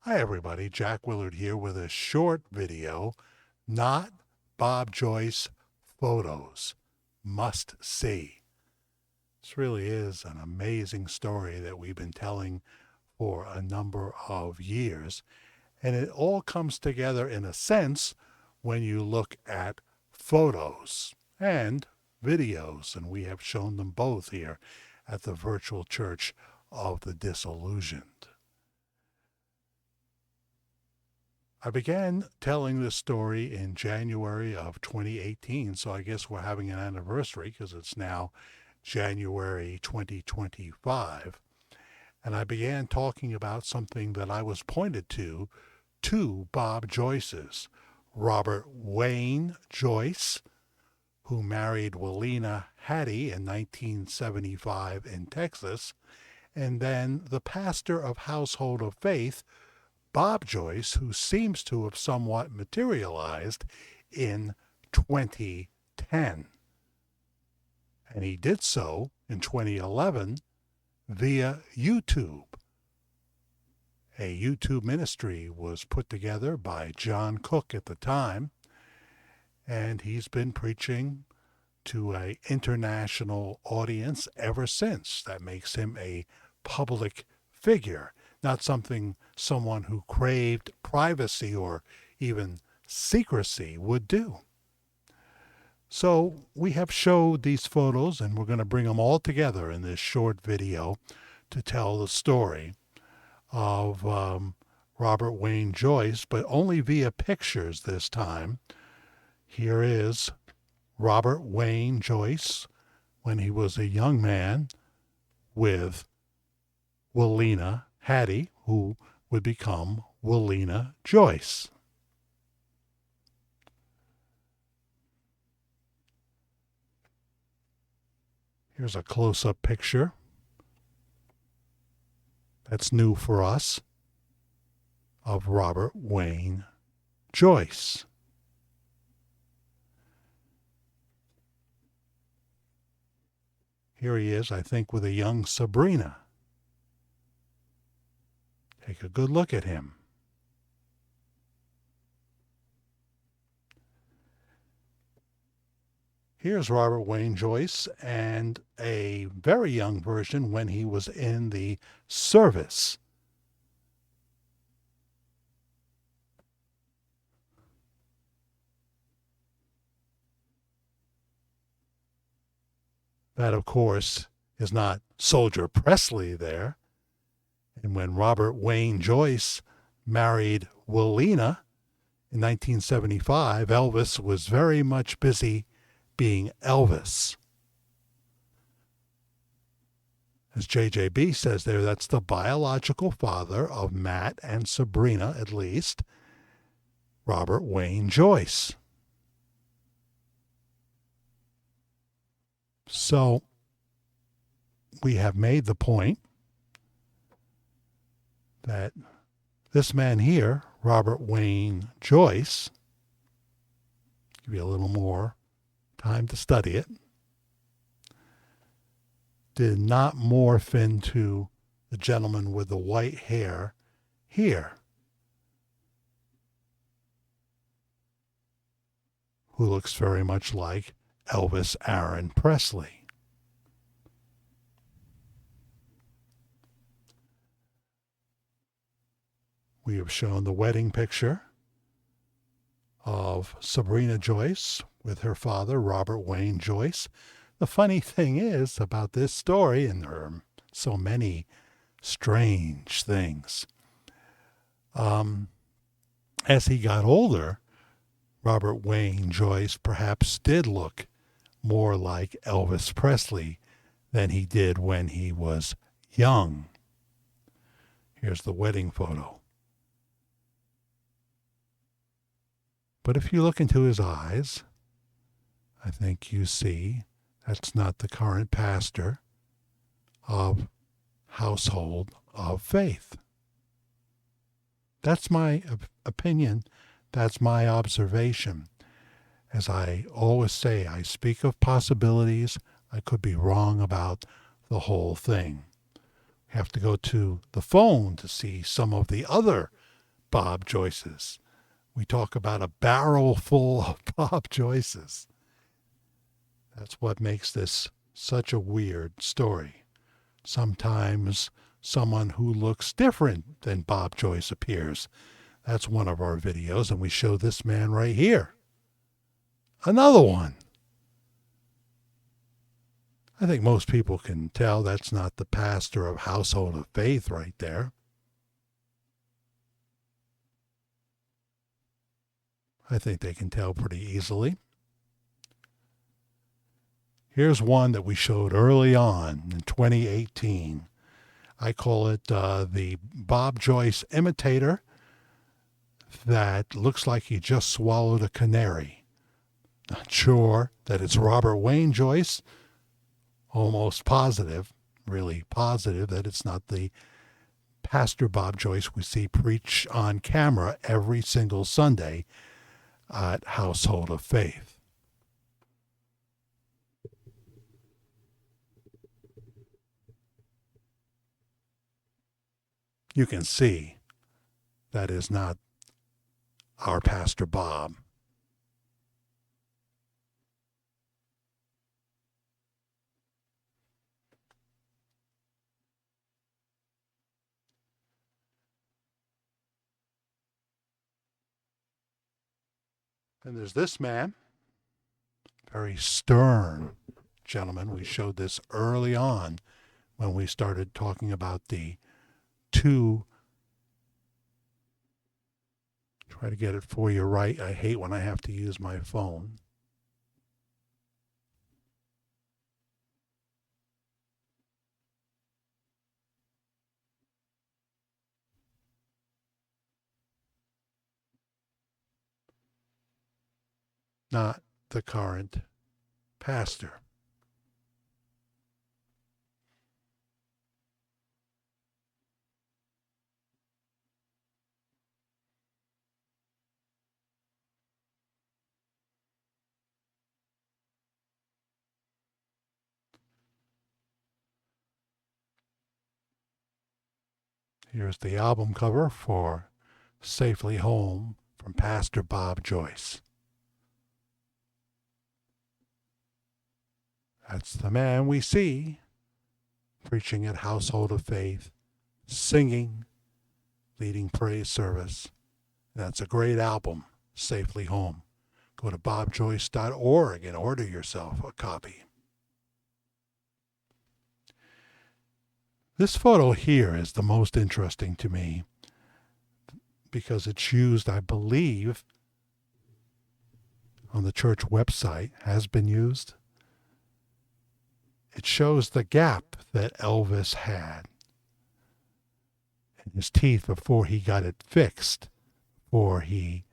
Hi everybody, Jack Willard here with a short video, Not Bob Joyce Photos, Must See. This really is an amazing story that we've been telling for a number of years, and it all comes together in a sense when you look at photos and videos, and we have shown them both here at the virtual church of the disillusioned. I began telling this story in January of 2018, so I guess we're having an anniversary because it's now January 2025. And I began talking about something that I was pointed to two Bob Joyces, Robert Wayne Joyce, who married Willena Hattie in 1975 in Texas, and then the pastor of Household of Faith, Bob Joyce, who seems to have somewhat materialized in 2010. And he did so in 2011 via YouTube. A YouTube ministry was put together by John Cook at the time, and he's been preaching to an international audience ever since. That makes him a public figure, not someone who craved privacy or even secrecy would do. So we have showed these photos, and we're going to bring them all together in this short video to tell the story of Robert Wayne Joyce, but only via pictures this time. Here is Robert Wayne Joyce when he was a young man with Willena Hattie, who would become Willena Joyce. Here's a close-up picture that's new for us of Robert Wayne Joyce. Here he is, I think, with a young Sabrina. Take a good look at him. Here's Robert Wayne Joyce and a very young version when he was in the service. That, of course, is not Soldier Presley there. And when Robert Wayne Joyce married Willena in 1975, Elvis was very much busy being Elvis. As JJB says there, that's the biological father of Matt and Sabrina, at least, Robert Wayne Joyce. So we have made the point that this man here, Robert Wayne Joyce, give you a little more time to study it, did not morph into the gentleman with the white hair here, who looks very much like Elvis Aaron Presley. We have shown the wedding picture of Sabrina Joyce with her father, Robert Wayne Joyce. The funny thing is about this story, and there are so many strange things, as he got older, Robert Wayne Joyce perhaps did look more like Elvis Presley than he did when he was young. Here's the wedding photo. But if you look into his eyes, I think you see that's not the current pastor of Household of Faith. That's my opinion. That's my observation. As I always say, I speak of possibilities. I could be wrong about the whole thing. We have to go to the phone to see some of the other Bob Joyces. We talk about a barrel full of Bob Joyces. That's what makes this such a weird story. Sometimes someone who looks different than Bob Joyce appears. That's one of our videos, and we show this man right here. Another one. I think most people can tell that's not the pastor of Household of Faith right there. I think they can tell pretty easily. Here's one that we showed early on in 2018. I call it the Bob Joyce imitator that looks like he just swallowed a canary. Not sure that it's Robert Wayne Joyce. Almost positive, really positive, that it's not the Pastor Bob Joyce we see preach on camera every single Sunday at Household of Faith. You can see that is not our Pastor Bob. And there's this man, very stern gentleman. We showed this early on when we started talking about the two. Try to get it for you right. I hate when I have to use my phone. Not the current pastor. Here's the album cover for Safely Home from Pastor Bob Joyce. That's the man we see preaching at Household of Faith, singing, leading praise service. That's a great album, Safely Home. Go to bobjoyce.org and order yourself a copy. This photo here is the most interesting to me because it's used, I believe, on the church website, has been used. It shows the gap that Elvis had in his teeth before he got it fixed, or he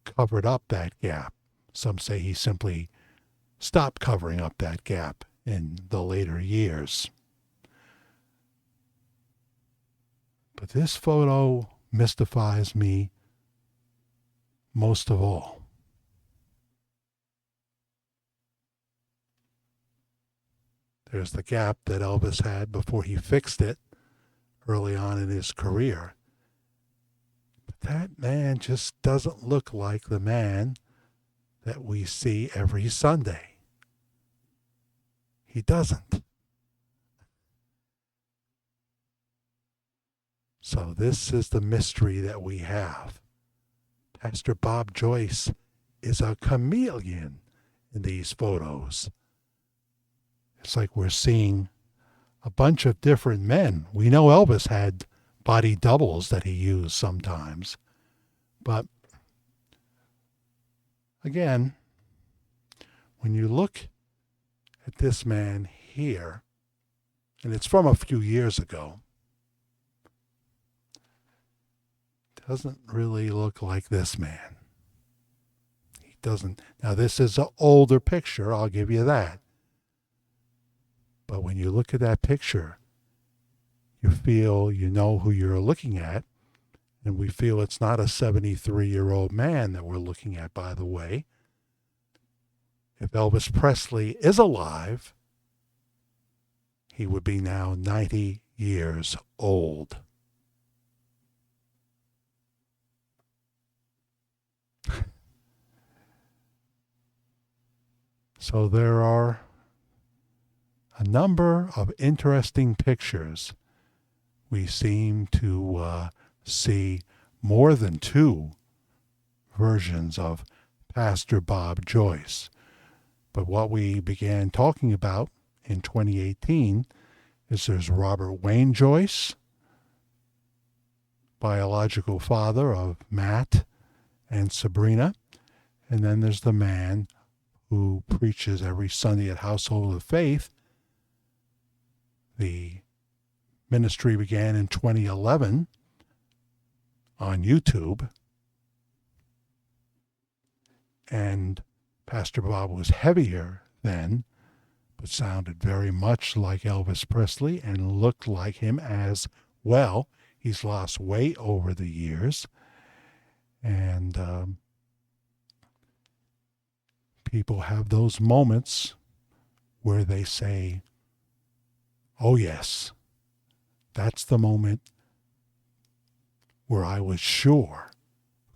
covered up that gap. Some say he simply stopped covering up that gap in the later years. But this photo mystifies me most of all. There's the gap that Elvis had before he fixed it early on in his career. But that man just doesn't look like the man that we see every Sunday. He doesn't. So this is the mystery that we have. Pastor Bob Joyce is a chameleon in these photos. It's like we're seeing a bunch of different men. We know Elvis had body doubles that he used sometimes. But again, when you look at this man here, and it's from a few years ago, it doesn't really look like this man. He doesn't. Now, this is an older picture, I'll give you that. But when you look at that picture, you feel you know who you're looking at, and we feel it's not a 73-year-old man that we're looking at, by the way. If Elvis Presley is alive, he would be now 90 years old. So there are a number of interesting pictures. We seem to see more than two versions of Pastor Bob Joyce. But what we began talking about in 2018 is there's Robert Wayne Joyce, biological father of Matt and Sabrina, and then there's the man who preaches every Sunday at Household of Faith. The ministry began in 2011 on YouTube, and Pastor Bob was heavier then, but sounded very much like Elvis Presley and looked like him as well. He's lost weight over the years, and people have those moments where they say, oh yes, that's the moment where I was sure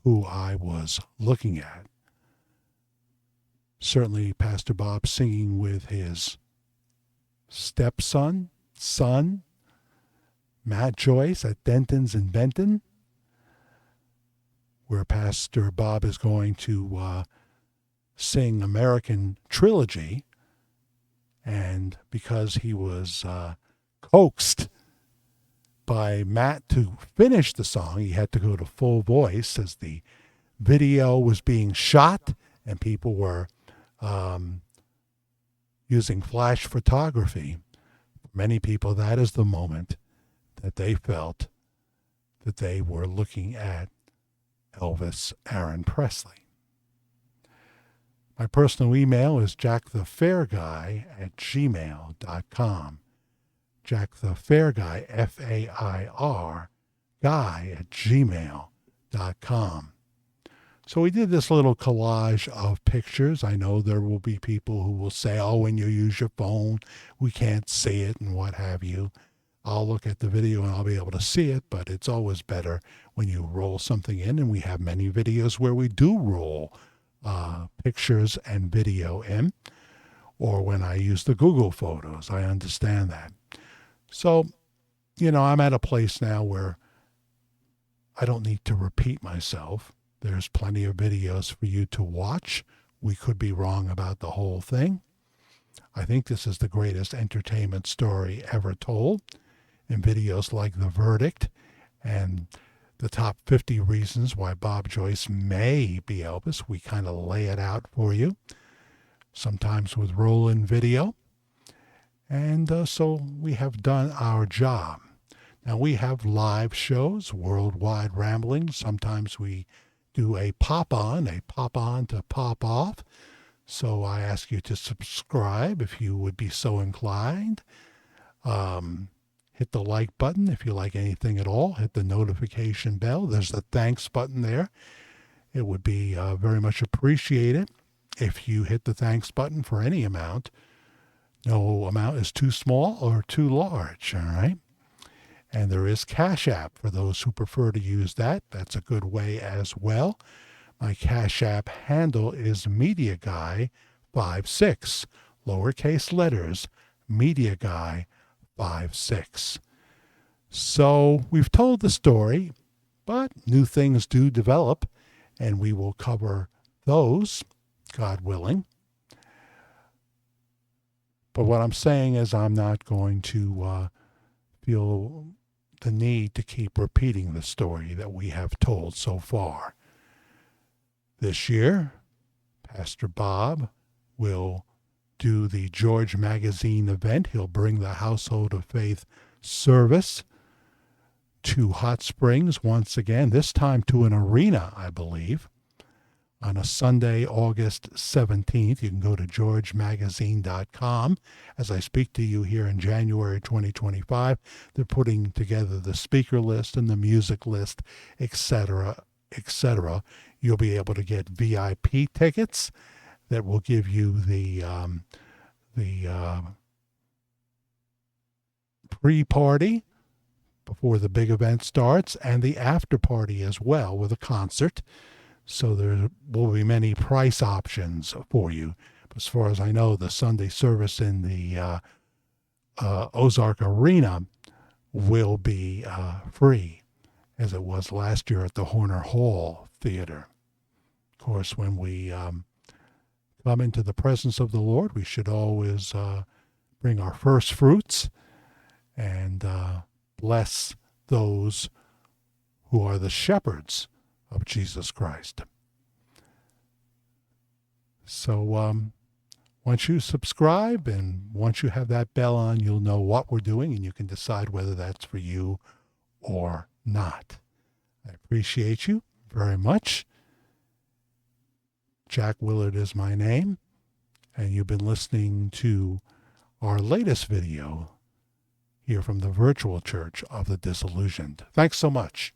who I was looking at. Certainly Pastor Bob singing with his son, Matt Joyce at Denton's in Benton, where Pastor Bob is going to sing American Trilogy, and because he was coaxed by Matt to finish the song, he had to go to full voice as the video was being shot and people were using flash photography. For many people, that is the moment that they felt that they were looking at Elvis Aaron Presley. My personal email is jackthefairguy@gmail.com. jackthefairguy, F-A-I-R, guy@gmail.com. So we did this little collage of pictures. I know there will be people who will say, oh, when you use your phone, we can't see it and what have you. I'll look at the video and I'll be able to see it, but it's always better when you roll something in, and we have many videos where we do roll pictures and video in, or when I use the Google Photos. I understand that. So, I'm at a place now where I don't need to repeat myself. There's plenty of videos for you to watch. We could be wrong about the whole thing. I think this is the greatest entertainment story ever told. In videos like The Verdict and the top 50 reasons why Bob Joyce may be Elvis, we kind of lay it out for you, sometimes with roll-in video. And so we have done our job. Now we have live shows, worldwide ramblings. Sometimes we do a pop-on to pop off. So I ask you to subscribe if you would be so inclined. Hit the like button if you like anything at all. Hit the notification bell. There's the thanks button there. It would be very much appreciated if you hit the thanks button for any amount. No amount is too small or too large, all right? And there is Cash App for those who prefer to use that. That's a good way as well. My Cash App handle is MediaGuy56, lowercase letters, MediaGuy56. So we've told the story, but new things do develop, and we will cover those, God willing. But what I'm saying is I'm not going to feel the need to keep repeating the story that we have told so far. This year, Pastor Bob will do the George Magazine event. He'll bring the Household of Faith service to Hot Springs once again, this time to an arena, I believe, on a Sunday, August 17th. You can go to georgemagazine.com. As I speak to you here in January 2025, they're putting together the speaker list and the music list, etc., etc. You'll be able to get VIP tickets that will give you the pre-party before the big event starts, and the after party as well with a concert. So there will be many price options for you. As far as I know, the Sunday service in the Ozark Arena will be free, as it was last year at the Horner Hall Theater. Of course, when we come into the presence of the Lord, we should always bring our first fruits and bless those who are the shepherds of Jesus Christ. So once you subscribe and once you have that bell on, you'll know what we're doing and you can decide whether that's for you or not. I appreciate you very much. Jack Willard is my name, and you've been listening to our latest video here from the virtual church of the disillusioned. Thanks so much.